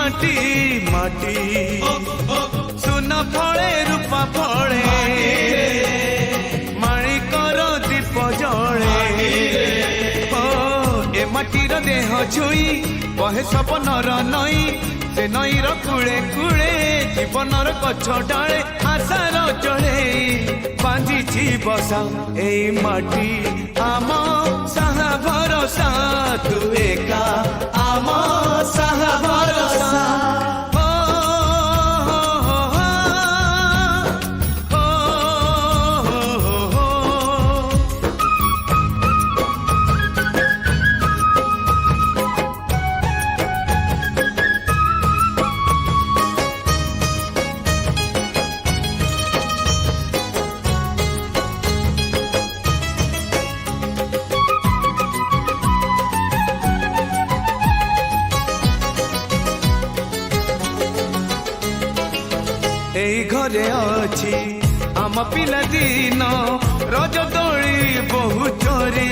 माटी माटी सुन फले रूपा फले माणिकर दीप जले ए माटीर देह छुई बहे सपनर नई से नईर कूले कूले जीवनर गछ डाले आशार चढ़े बांधिछि बसा ए माटी आम साहा भरोसा तू एका आम साहा भरोसा एई घरे अछि आम पिला दिन रज दोली बहु चोरी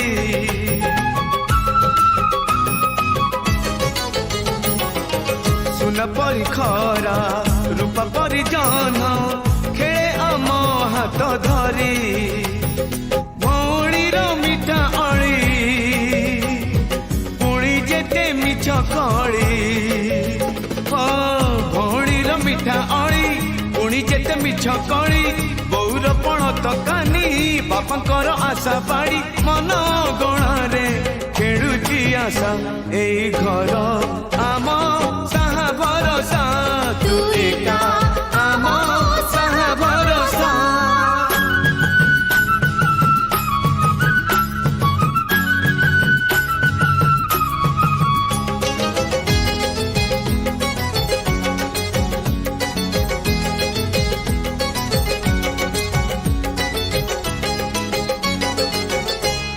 सुन परी खरा रूपा परी जन खेले आम हाथ धरी भौणीर मिठा अली पुणी जेते मिछ कली भौणीर मिठा अली पुणी जेते मिछ कली बौर पण तकानी बापांकर आशा पाड़ी मन गणारे खेलुची आशा एई घर आम साहा भरोसा तू एका आम साहा भरोसा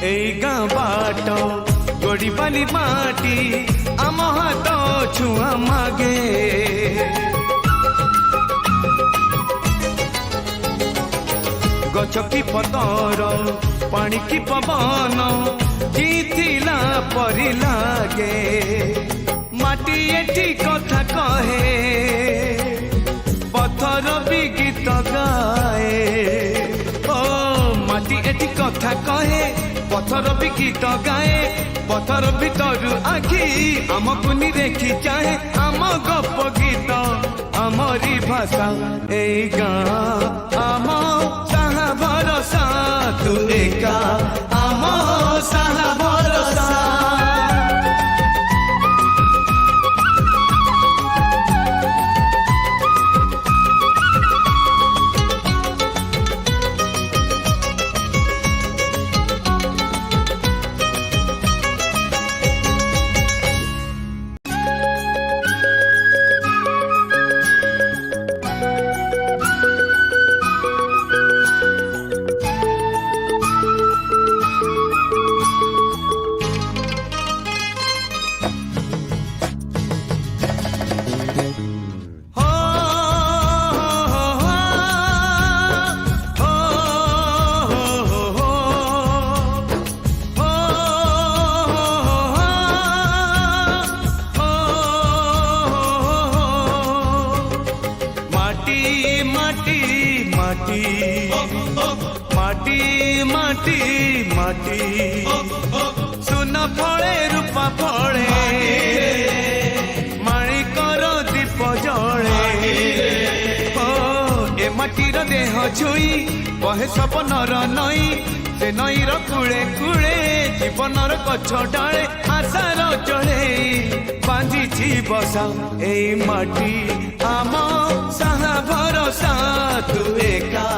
एई गाँ बाट गोड़ी बाली माटी आम हाथ छुआ मागे गछ की पतर पानी की पवन जीथिला परी लागे माटी एठी कथा कहे पत्थर भी गीत गाए ओ माटी एठी कथा कहे पत्थर भी गीत गाए पत्थर भीतर आखि आमको निरेखी चाहे आम गप गीत आमरी भाषा ए गाँ आम साहा भरोसा तू एका आम साहा भरोसा माटी माटी माटी सुन फले रूपा फले माणिकर दीप जले ए माटीर देह छुई बहे सपनर नई से नईर कूले कूले जीवनर गछ डाले आशार चढ़े बांधिछि बसा ए माटी आम साहा भरोसा तू एका